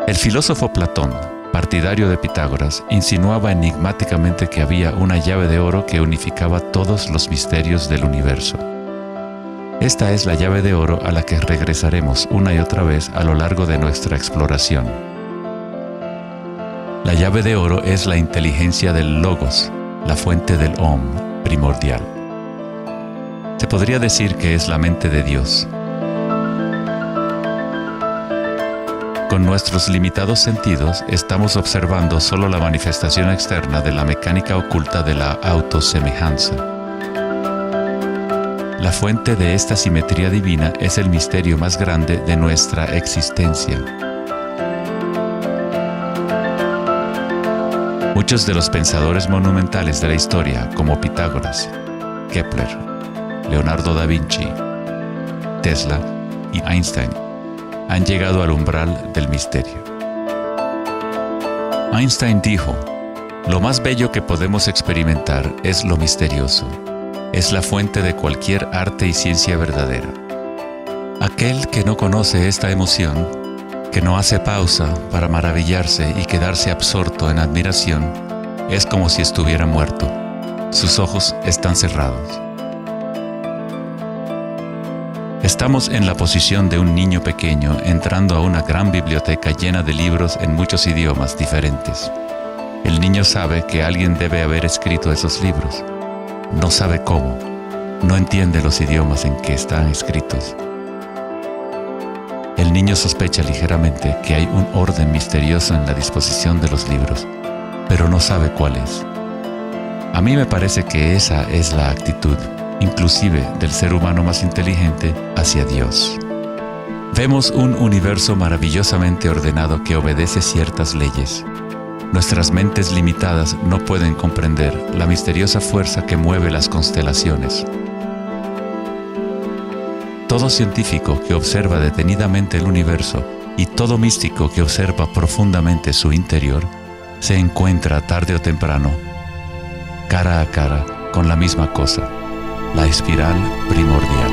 El filósofo Platón, partidario de Pitágoras, insinuaba enigmáticamente que había una llave de oro que unificaba todos los misterios del universo. Esta es la llave de oro a la que regresaremos una y otra vez a lo largo de nuestra exploración. La llave de oro es la inteligencia del Logos, la fuente del Om primordial. Se podría decir que es la mente de Dios. Con nuestros limitados sentidos, estamos observando solo la manifestación externa de la mecánica oculta de la autosemejanza. La fuente de esta simetría divina es el misterio más grande de nuestra existencia. Muchos de los pensadores monumentales de la historia, como Pitágoras, Kepler, Leonardo da Vinci, Tesla y Einstein, han llegado al umbral del misterio. Einstein dijo: "Lo más bello que podemos experimentar es lo misterioso. Es la fuente de cualquier arte y ciencia verdadera". Aquel que no conoce esta emoción, que no hace pausa para maravillarse y quedarse absorto en admiración, es como si estuviera muerto. Sus ojos están cerrados. Estamos en la posición de un niño pequeño entrando a una gran biblioteca llena de libros en muchos idiomas diferentes. El niño sabe que alguien debe haber escrito esos libros. No sabe cómo. No entiende los idiomas en que están escritos. El niño sospecha ligeramente que hay un orden misterioso en la disposición de los libros, pero no sabe cuál es. A mí me parece que esa es la actitud, inclusive del ser humano más inteligente, hacia Dios. Vemos un universo maravillosamente ordenado que obedece ciertas leyes. Nuestras mentes limitadas no pueden comprender la misteriosa fuerza que mueve las constelaciones. Todo científico que observa detenidamente el universo y todo místico que observa profundamente su interior, se encuentra tarde o temprano, cara a cara, con la misma cosa: la espiral primordial.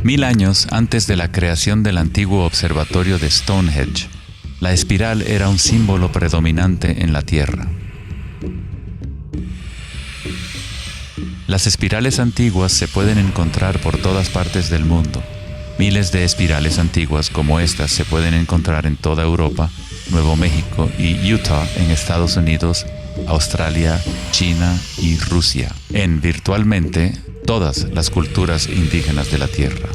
Mil años antes de la creación del antiguo observatorio de Stonehenge, la espiral era un símbolo predominante en la Tierra. Las espirales antiguas se pueden encontrar por todas partes del mundo. Miles de espirales antiguas como estas se pueden encontrar en toda Europa, Nuevo México y Utah en Estados Unidos, Australia, China y Rusia, en virtualmente todas las culturas indígenas de la Tierra.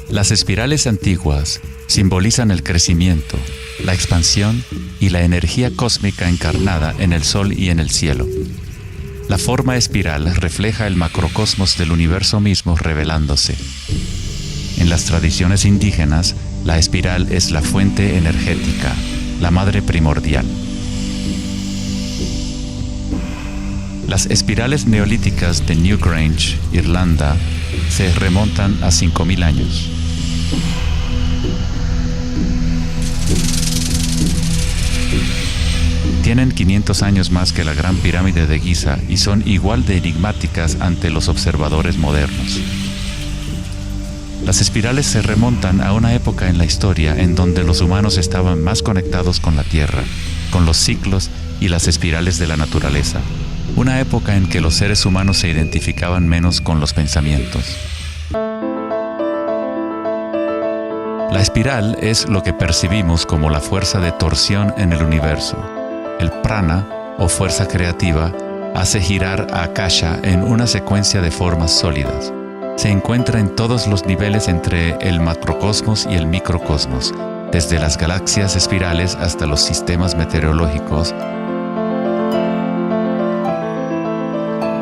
Las espirales antiguas simbolizan el crecimiento, la expansión y la energía cósmica encarnada en el Sol y en el cielo. La forma espiral refleja el macrocosmos del universo mismo revelándose. En las tradiciones indígenas, la espiral es la fuente energética, la madre primordial. Las espirales neolíticas de Newgrange, Irlanda, se remontan a 5000 años. Tienen 500 años más que la Gran Pirámide de Giza y son igual de enigmáticas ante los observadores modernos. Las espirales se remontan a una época en la historia en donde los humanos estaban más conectados con la Tierra, con los ciclos y las espirales de la naturaleza. Una época en que los seres humanos se identificaban menos con los pensamientos. La espiral es lo que percibimos como la fuerza de torsión en el universo. El prana, o fuerza creativa, hace girar a Akasha en una secuencia de formas sólidas. Se encuentra en todos los niveles entre el macrocosmos y el microcosmos, desde las galaxias espirales hasta los sistemas meteorológicos,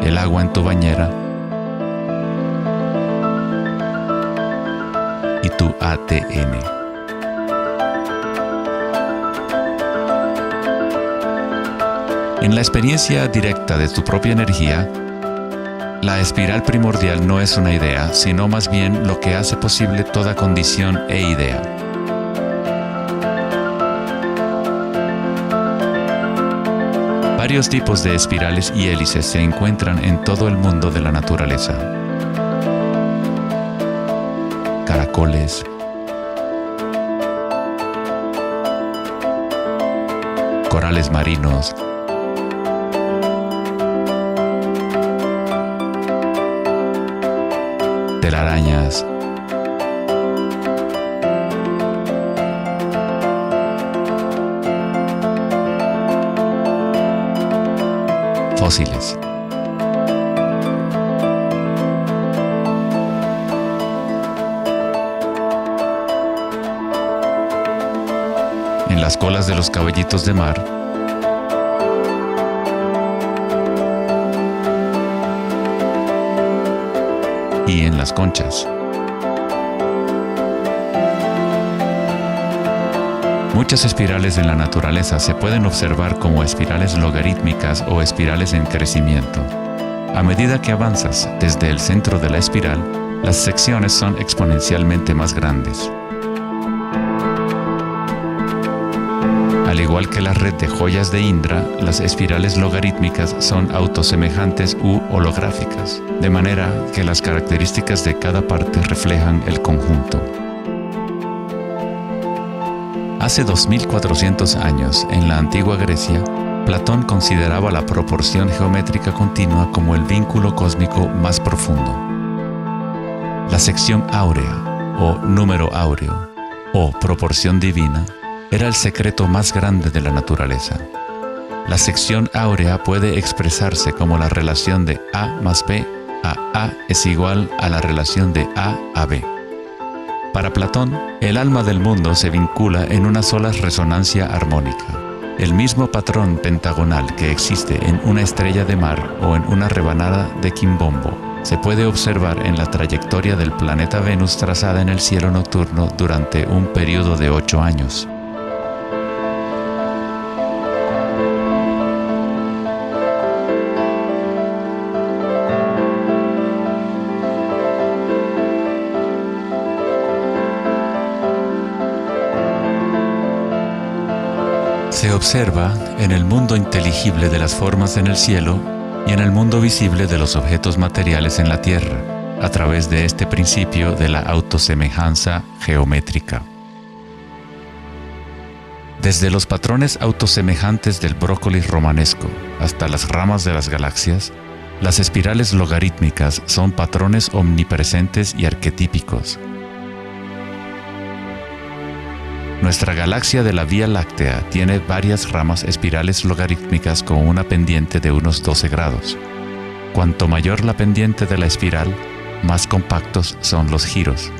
el agua en tu bañera y tu ATM. En la experiencia directa de tu propia energía, la espiral primordial no es una idea, sino más bien lo que hace posible toda condición e idea. Varios tipos de espirales y hélices se encuentran en todo el mundo de la naturaleza. Caracoles, corales marinos, telarañas, fósiles. En las colas de los caballitos de mar, y en las conchas. Muchas espirales en la naturaleza se pueden observar como espirales logarítmicas o espirales en crecimiento. A medida que avanzas desde el centro de la espiral, las secciones son exponencialmente más grandes. Al igual que la red de joyas de Indra, las espirales logarítmicas son autosemejantes u holográficas, de manera que las características de cada parte reflejan el conjunto. Hace 2400 años, en la antigua Grecia, Platón consideraba la proporción geométrica continua como el vínculo cósmico más profundo. La sección áurea, o número áureo, o proporción divina, era el secreto más grande de la naturaleza. La sección áurea puede expresarse como la relación de A más B a es igual a la relación de A a B. Para Platón, el alma del mundo se vincula en una sola resonancia armónica. El mismo patrón pentagonal que existe en una estrella de mar o en una rebanada de quimbombo se puede observar en la trayectoria del planeta Venus trazada en el cielo nocturno durante un periodo de 8 años. Se observa en el mundo inteligible de las formas en el cielo y en el mundo visible de los objetos materiales en la Tierra, a través de este principio de la autosemejanza geométrica. Desde los patrones autosemejantes del brócoli romanesco hasta las ramas de las galaxias, las espirales logarítmicas son patrones omnipresentes y arquetípicos. Nuestra galaxia de la Vía Láctea tiene varias ramas espirales logarítmicas con una pendiente de unos 12 grados. Cuanto mayor la pendiente de la espiral, más compactos son los giros.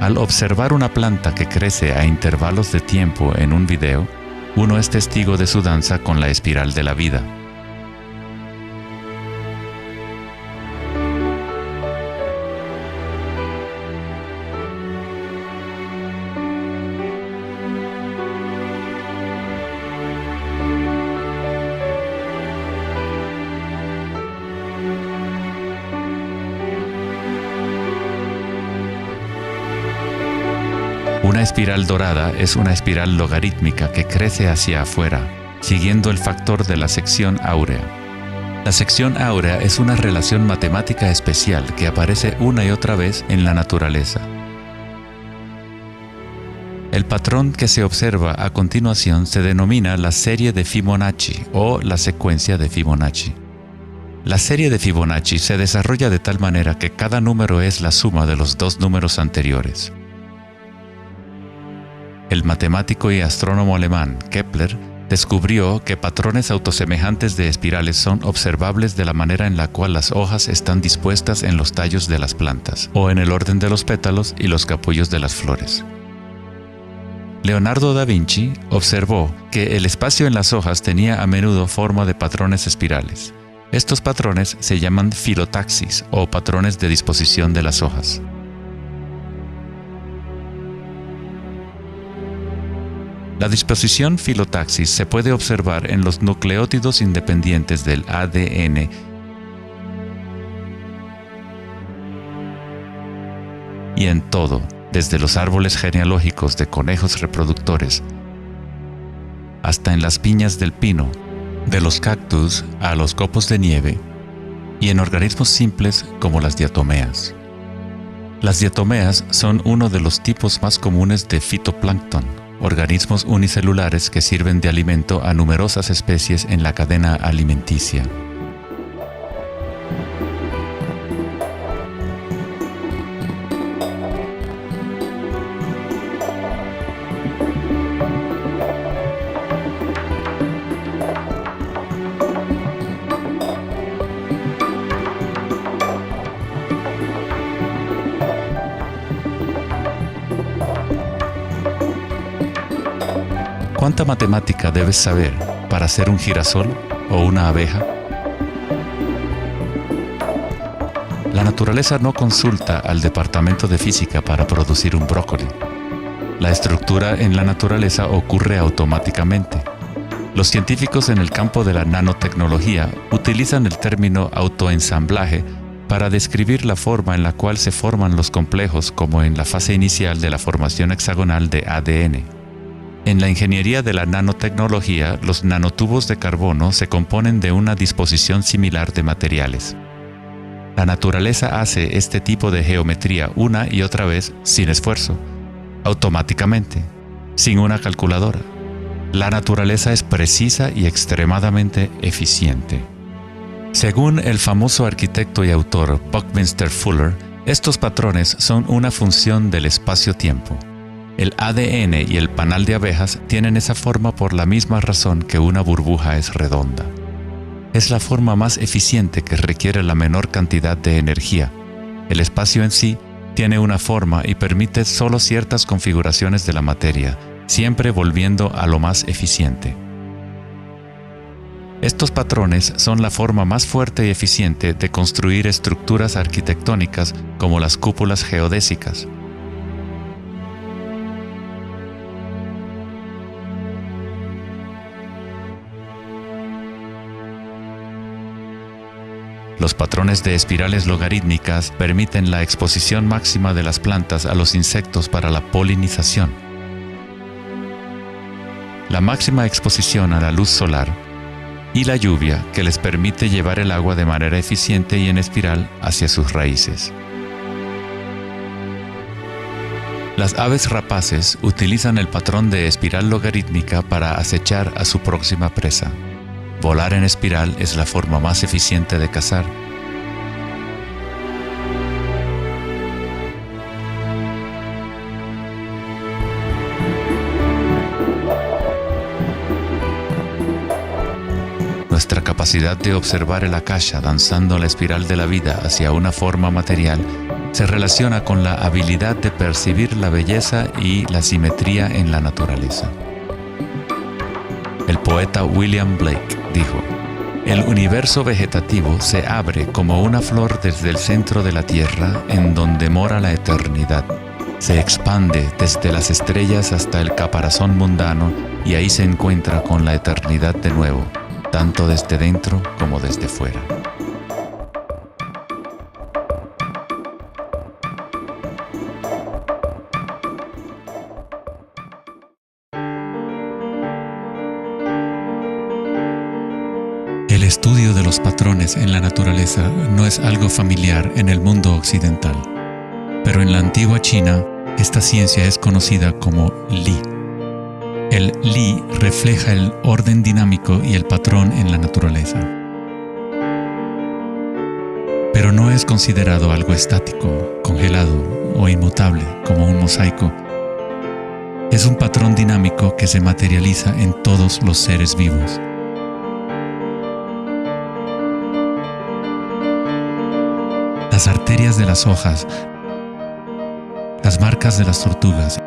Al observar una planta que crece a intervalos de tiempo en un video, uno es testigo de su danza con la espiral de la vida. Una espiral dorada es una espiral logarítmica que crece hacia afuera, siguiendo el factor de la sección áurea. La sección áurea es una relación matemática especial que aparece una y otra vez en la naturaleza. El patrón que se observa a continuación se denomina la serie de Fibonacci o la secuencia de Fibonacci. La serie de Fibonacci se desarrolla de tal manera que cada número es la suma de los dos números anteriores. El matemático y astrónomo alemán Kepler descubrió que patrones autosemejantes de espirales son observables de la manera en la cual las hojas están dispuestas en los tallos de las plantas, o en el orden de los pétalos y los capullos de las flores. Leonardo da Vinci observó que el espacio en las hojas tenía a menudo forma de patrones espirales. Estos patrones se llaman filotaxis o patrones de disposición de las hojas. La disposición filotaxis se puede observar en los nucleótidos independientes del ADN y en todo, desde los árboles genealógicos de conejos reproductores hasta en las piñas del pino, de los cactus a los copos de nieve, y en organismos simples como las diatomeas. Las diatomeas son uno de los tipos más comunes de fitoplancton, organismos unicelulares que sirven de alimento a numerosas especies en la cadena alimenticia. ¿Cuánta matemática debes saber para ser un girasol o una abeja? La naturaleza no consulta al departamento de física para producir un brócoli. La estructura en la naturaleza ocurre automáticamente. Los científicos en el campo de la nanotecnología utilizan el término autoensamblaje para describir la forma en la cual se forman los complejos, como en la fase inicial de la formación hexagonal de ADN. En la ingeniería de la nanotecnología, los nanotubos de carbono se componen de una disposición similar de materiales. La naturaleza hace este tipo de geometría una y otra vez sin esfuerzo, automáticamente, sin una calculadora. La naturaleza es precisa y extremadamente eficiente. Según el famoso arquitecto y autor Buckminster Fuller, estos patrones son una función del espacio-tiempo. El ADN y el panal de abejas tienen esa forma por la misma razón que una burbuja es redonda. Es la forma más eficiente que requiere la menor cantidad de energía. El espacio en sí tiene una forma y permite solo ciertas configuraciones de la materia, siempre volviendo a lo más eficiente. Estos patrones son la forma más fuerte y eficiente de construir estructuras arquitectónicas como las cúpulas geodésicas. Los patrones de espirales logarítmicas permiten la exposición máxima de las plantas a los insectos para la polinización. La máxima exposición a la luz solar y la lluvia que les permite llevar el agua de manera eficiente y en espiral hacia sus raíces. Las aves rapaces utilizan el patrón de espiral logarítmica para acechar a su próxima presa. Volar en espiral es la forma más eficiente de cazar. Nuestra capacidad de observar el akasha danzando la espiral de la vida hacia una forma material se relaciona con la habilidad de percibir la belleza y la simetría en la naturaleza. El poeta William Blake dijo: "El universo vegetativo se abre como una flor desde el centro de la tierra en donde mora la eternidad. Se expande desde las estrellas hasta el caparazón mundano y ahí se encuentra con la eternidad de nuevo, tanto desde dentro como desde fuera". El estudio de los patrones en la naturaleza no es algo familiar en el mundo occidental, pero en la antigua China, esta ciencia es conocida como Li. El Li refleja el orden dinámico y el patrón en la naturaleza. Pero no es considerado algo estático, congelado o inmutable como un mosaico. Es un patrón dinámico que se materializa en todos los seres vivos. Las arterias de las hojas, las marcas de las tortugas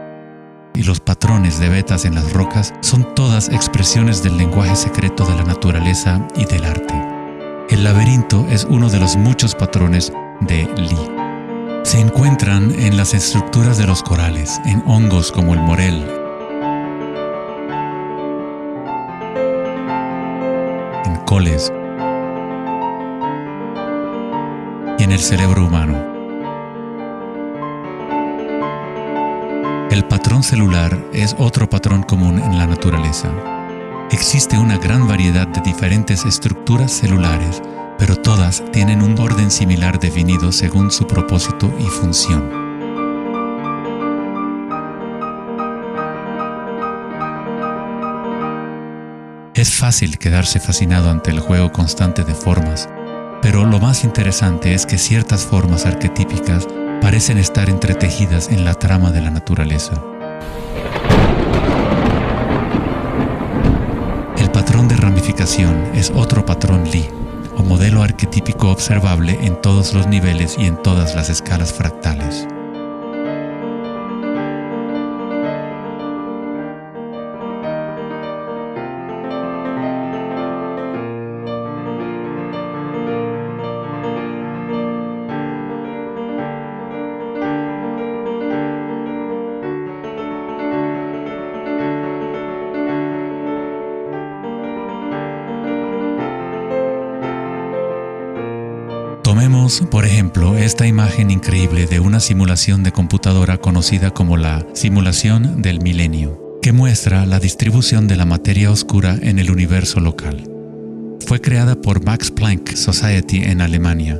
y los patrones de vetas en las rocas son todas expresiones del lenguaje secreto de la naturaleza y del arte. El laberinto es uno de los muchos patrones de Li. Se encuentran en las estructuras de los corales, en hongos como el morel, frijoles y en el cerebro humano. El patrón celular es otro patrón común en la naturaleza. Existe una gran variedad de diferentes estructuras celulares, pero todas tienen un orden similar definido según su propósito y función. Es fácil quedarse fascinado ante el juego constante de formas, pero lo más interesante es que ciertas formas arquetípicas parecen estar entretejidas en la trama de la naturaleza. El patrón de ramificación es otro patrón Lie, o modelo arquetípico observable en todos los niveles y en todas las escalas fractales. Tomemos, por ejemplo, esta imagen increíble de una simulación de computadora conocida como la simulación del milenio, que muestra la distribución de la materia oscura en el universo local. Fue creada por Max Planck Society en Alemania.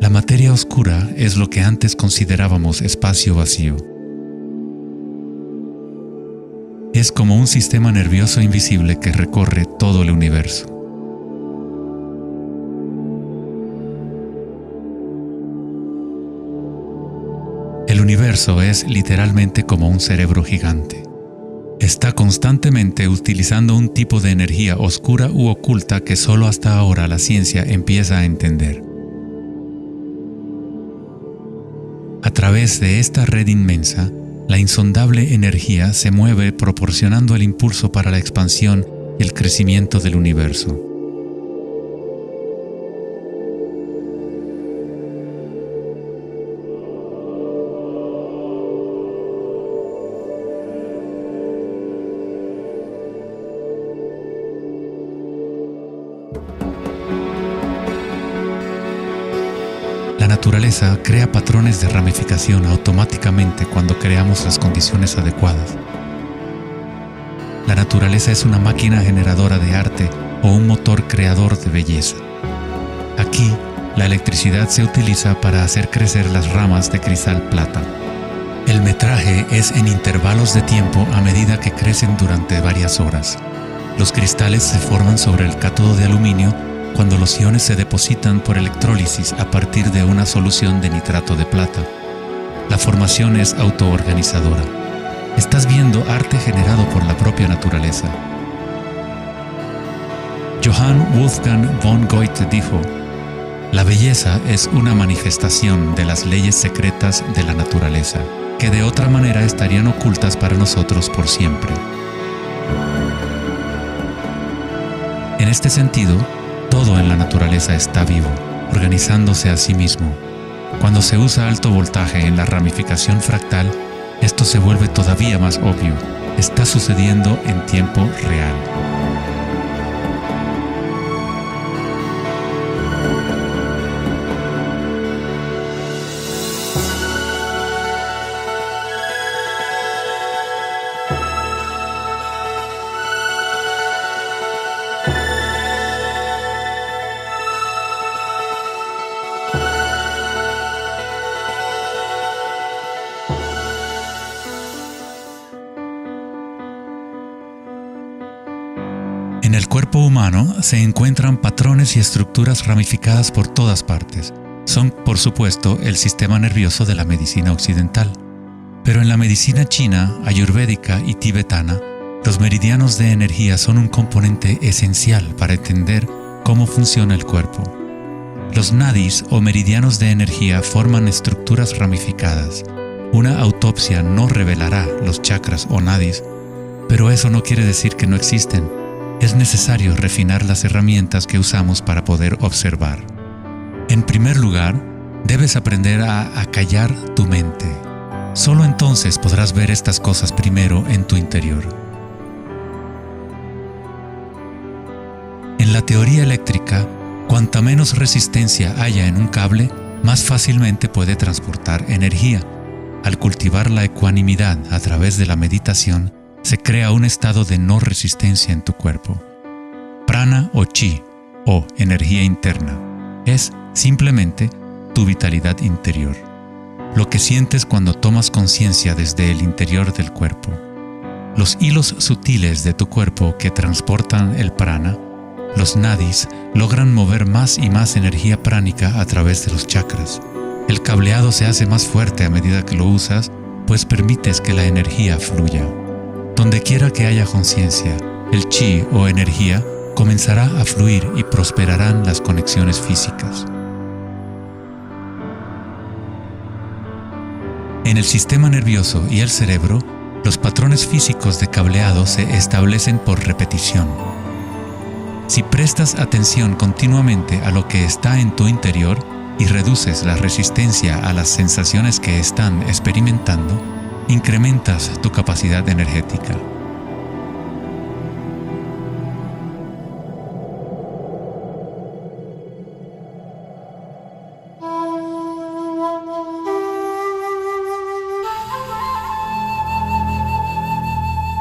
La materia oscura es lo que antes considerábamos espacio vacío. Es como un sistema nervioso invisible que recorre todo el universo. El universo es literalmente como un cerebro gigante. Está constantemente utilizando un tipo de energía oscura u oculta que solo hasta ahora la ciencia empieza a entender. A través de esta red inmensa, la insondable energía se mueve proporcionando el impulso para la expansión y el crecimiento del universo. La naturaleza crea patrones de ramificación automáticamente cuando creamos las condiciones adecuadas. La naturaleza es una máquina generadora de arte o un motor creador de belleza. Aquí, la electricidad se utiliza para hacer crecer las ramas de cristal plata. El metraje es en intervalos de tiempo a medida que crecen durante varias horas. Los cristales se forman sobre el cátodo de aluminio cuando los iones se depositan por electrólisis a partir de una solución de nitrato de plata. La formación es autoorganizadora. Estás viendo arte generado por la propia naturaleza. Johann Wolfgang von Goethe dijo: "La belleza es una manifestación de las leyes secretas de la naturaleza, que de otra manera estarían ocultas para nosotros por siempre". En este sentido, todo en la naturaleza está vivo, organizándose a sí mismo. Cuando se usa alto voltaje en la ramificación fractal, esto se vuelve todavía más obvio. Está sucediendo en tiempo real. En el cuerpo humano se encuentran patrones y estructuras ramificadas por todas partes. Son, por supuesto, el sistema nervioso de la medicina occidental. Pero en la medicina china, ayurvédica y tibetana, los meridianos de energía son un componente esencial para entender cómo funciona el cuerpo. Los nadis o meridianos de energía forman estructuras ramificadas. Una autopsia no revelará los chakras o nadis, pero eso no quiere decir que no existen. Es necesario refinar las herramientas que usamos para poder observar. En primer lugar, debes aprender a acallar tu mente. Solo entonces podrás ver estas cosas primero en tu interior. En la teoría eléctrica, cuanta menos resistencia haya en un cable, más fácilmente puede transportar energía. Al cultivar la ecuanimidad a través de la meditación, se crea un estado de no resistencia en tu cuerpo. Prana o chi, o energía interna, es simplemente tu vitalidad interior. Lo que sientes cuando tomas conciencia desde el interior del cuerpo. Los hilos sutiles de tu cuerpo que transportan el prana, los nadis, logran mover más y más energía pránica a través de los chakras. El cableado se hace más fuerte a medida que lo usas, pues permites que la energía fluya. Donde quiera que haya conciencia, el chi o energía comenzará a fluir y prosperarán las conexiones físicas. En el sistema nervioso y el cerebro, los patrones físicos de cableado se establecen por repetición. Si prestas atención continuamente a lo que está en tu interior y reduces la resistencia a las sensaciones que están experimentando, incrementas tu capacidad energética.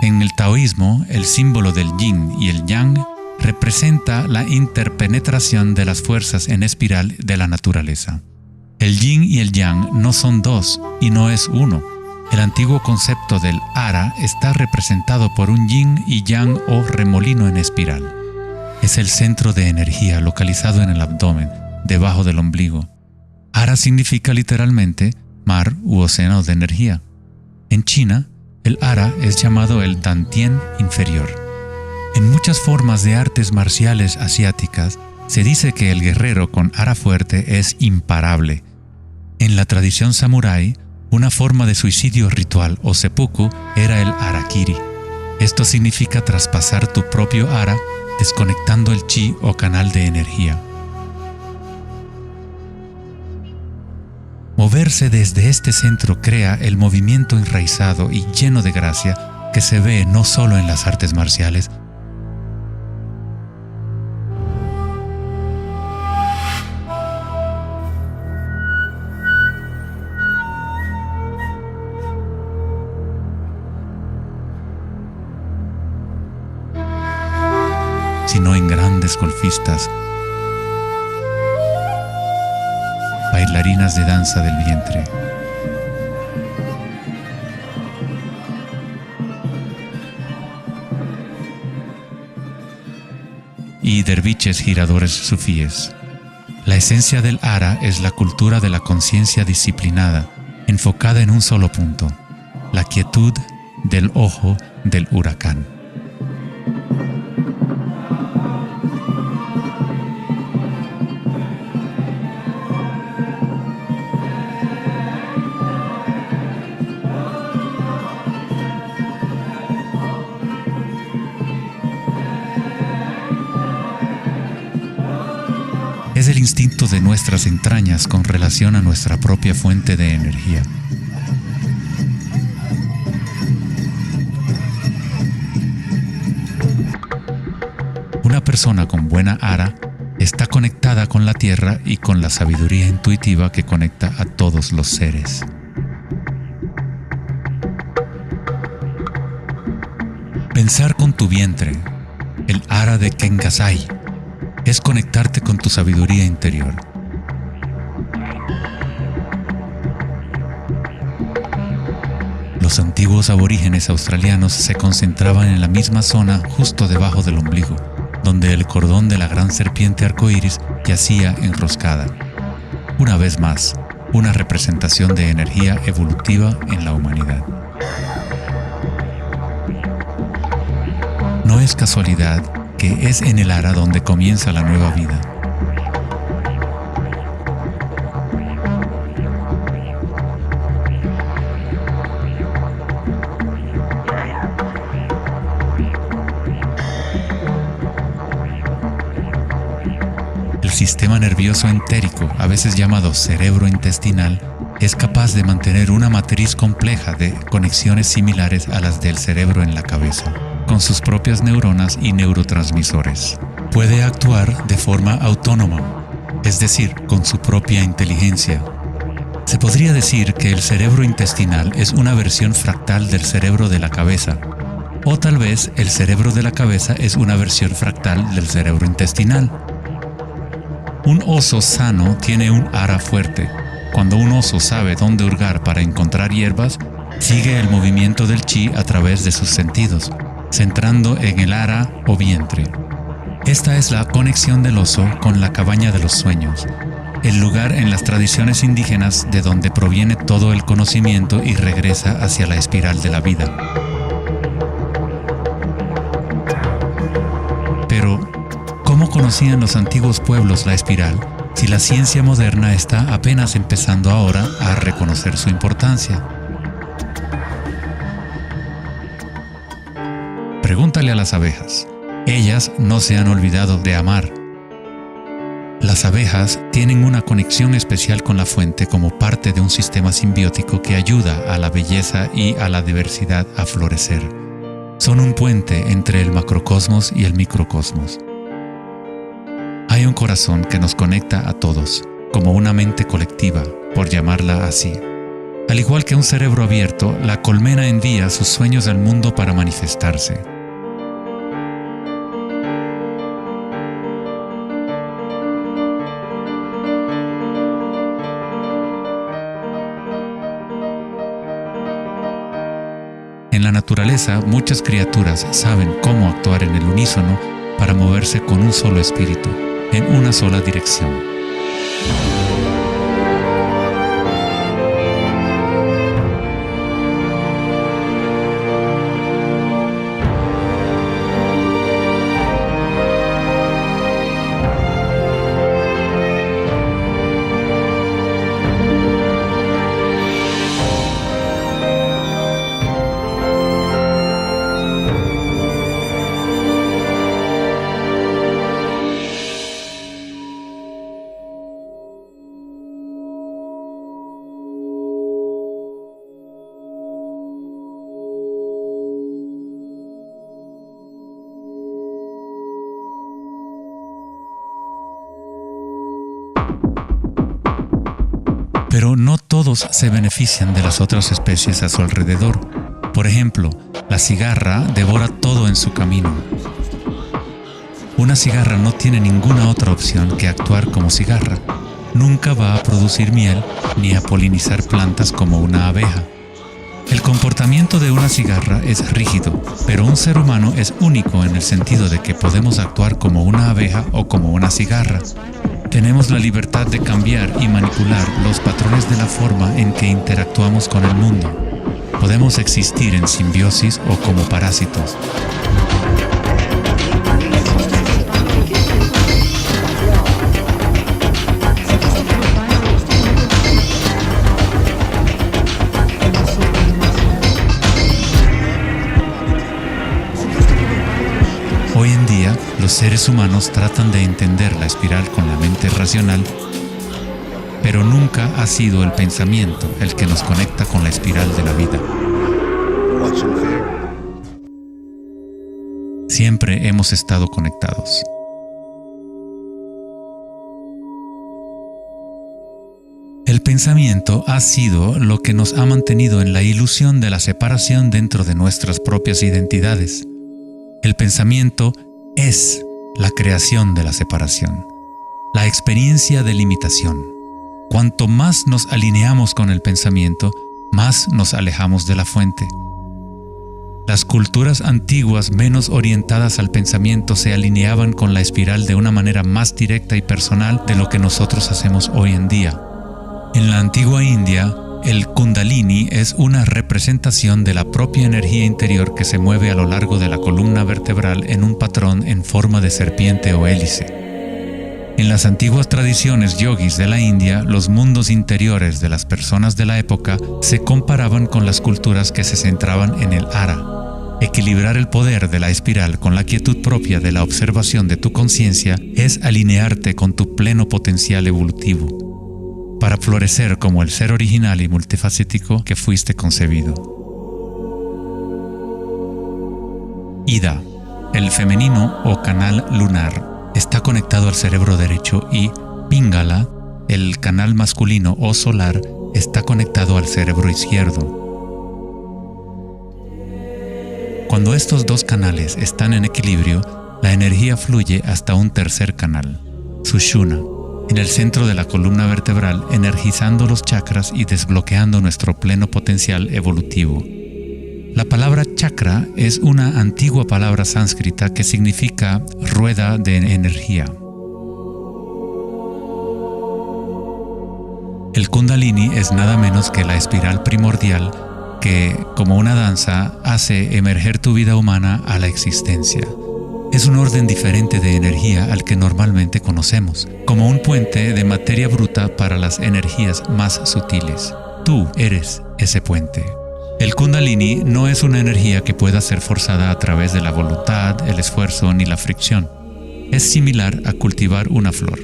En el taoísmo, el símbolo del yin y el yang representa la interpenetración de las fuerzas en espiral de la naturaleza. El yin y el yang no son dos y no es uno. El antiguo concepto del ara está representado por un yin y yang o remolino en espiral. Es el centro de energía localizado en el abdomen, debajo del ombligo. Ara significa literalmente mar u océano de energía. En China, el ara es llamado el Dantien inferior. En muchas formas de artes marciales asiáticas, se dice que el guerrero con ara fuerte es imparable. En la tradición samurái, una forma de suicidio ritual o seppuku era el harakiri. Esto significa traspasar tu propio ara, desconectando el chi o canal de energía. Moverse desde este centro crea el movimiento enraizado y lleno de gracia que se ve no solo en las artes marciales, sino en grandes golfistas, bailarinas de danza del vientre, y derviches giradores sufíes. La esencia del ara es la cultura de la conciencia disciplinada, enfocada en un solo punto, la quietud del ojo del huracán. Es el instinto de nuestras entrañas con relación a nuestra propia fuente de energía. Una persona con buena ara está conectada con la tierra y con la sabiduría intuitiva que conecta a todos los seres. Pensar con tu vientre, el ara de Kengasai, es conectarte con tu sabiduría interior. Los antiguos aborígenes australianos se concentraban en la misma zona justo debajo del ombligo, donde el cordón de la gran serpiente arcoíris yacía enroscada. Una vez más, una representación de energía evolutiva en la humanidad. No es casualidad que es en el ara donde comienza la nueva vida. El sistema nervioso entérico, a veces llamado cerebro intestinal, es capaz de mantener una matriz compleja de conexiones similares a las del cerebro en la cabeza, con sus propias neuronas y neurotransmisores. puede actuar de forma autónoma, es decir, con su propia inteligencia. Se podría decir que el cerebro intestinal es una versión fractal del cerebro de la cabeza, o tal vez el cerebro de la cabeza es una versión fractal del cerebro intestinal. Un oso sano tiene un hara fuerte. Cuando un oso sabe dónde hurgar para encontrar hierbas, sigue el movimiento del chi a través de sus sentidos, centrando en el hara o vientre. Esta es la conexión del oso con la cabaña de los sueños, el lugar en las tradiciones indígenas de donde proviene todo el conocimiento y regresa hacia la espiral de la vida. Pero, ¿cómo conocían los antiguos pueblos la espiral si la ciencia moderna está apenas empezando ahora a reconocer su importancia? Pregúntale a las abejas. Ellas no se han olvidado de amar. Las abejas tienen una conexión especial con la fuente como parte de un sistema simbiótico que ayuda a la belleza y a la diversidad a florecer. Son un puente entre el macrocosmos y el microcosmos. Hay un corazón que nos conecta a todos, como una mente colectiva, por llamarla así. Al igual que un cerebro abierto, la colmena envía sus sueños al mundo para manifestarse. En la naturaleza, muchas criaturas saben cómo actuar en el unísono para moverse con un solo espíritu, en una sola dirección. Pero no todos se benefician de las otras especies a su alrededor. Por ejemplo, la cigarra devora todo en su camino. Una cigarra no tiene ninguna otra opción que actuar como cigarra. Nunca va a producir miel ni a polinizar plantas como una abeja. El comportamiento de una cigarra es rígido, pero un ser humano es único en el sentido de que podemos actuar como una abeja o como una cigarra. Tenemos la libertad de cambiar y manipular los patrones de la forma en que interactuamos con el mundo. Podemos existir en simbiosis o como parásitos. Hoy en día, los seres humanos tratan de entender la espiral con la mente racional, pero nunca ha sido el pensamiento el que nos conecta con la espiral de la vida. Siempre hemos estado conectados. El pensamiento ha sido lo que nos ha mantenido en la ilusión de la separación dentro de nuestras propias identidades. El pensamiento es la creación de la separación, la experiencia de limitación. Cuanto más nos alineamos con el pensamiento, más nos alejamos de la fuente. Las culturas antiguas menos orientadas al pensamiento se alineaban con la espiral de una manera más directa y personal de lo que nosotros hacemos hoy en día. En la antigua India, el Kundalini es una representación de la propia energía interior que se mueve a lo largo de la columna vertebral en un patrón en forma de serpiente o hélice. En las antiguas tradiciones yogis de la India, los mundos interiores de las personas de la época se comparaban con las culturas que se centraban en el hara. Equilibrar el poder de la espiral con la quietud propia de la observación de tu conciencia es alinearte con tu pleno potencial evolutivo, para florecer como el ser original y multifacético que fuiste concebido. Ida, el femenino o canal lunar. está conectado al cerebro derecho y Pingala, el canal masculino o solar, está conectado al cerebro izquierdo. Cuando estos dos canales están en equilibrio, la energía fluye hasta un tercer canal, Sushumna, en el centro de la columna vertebral, energizando los chakras y desbloqueando nuestro pleno potencial evolutivo. La palabra chakra es una antigua palabra sánscrita que significa rueda de energía. El Kundalini es nada menos que la espiral primordial que, como una danza, hace emerger tu vida humana a la existencia. Es un orden diferente de energía al que normalmente conocemos, como un puente de materia bruta para las energías más sutiles. Tú eres ese puente. El Kundalini no es una energía que pueda ser forzada a través de la voluntad, el esfuerzo ni la fricción. Es similar a cultivar una flor.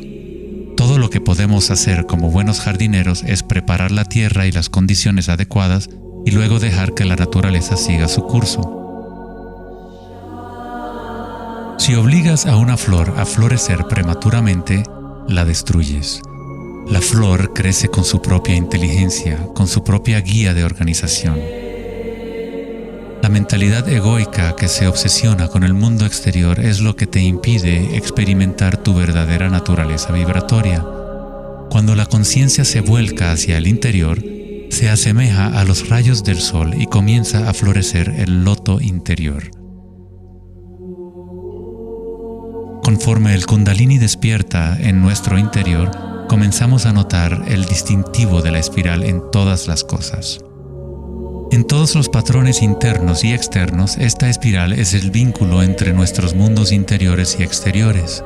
Todo lo que podemos hacer como buenos jardineros es preparar la tierra y las condiciones adecuadas y luego dejar que la naturaleza siga su curso. Si obligas a una flor a florecer prematuramente, la destruyes. La flor crece con su propia inteligencia, con su propia guía de organización. La mentalidad egoica que se obsesiona con el mundo exterior es lo que te impide experimentar tu verdadera naturaleza vibratoria. Cuando la conciencia se vuelca hacia el interior, se asemeja a los rayos del sol y comienza a florecer el loto interior. Conforme el Kundalini despierta en nuestro interior, comenzamos a notar el distintivo de la espiral en todas las cosas. En todos los patrones internos y externos, esta espiral es el vínculo entre nuestros mundos interiores y exteriores.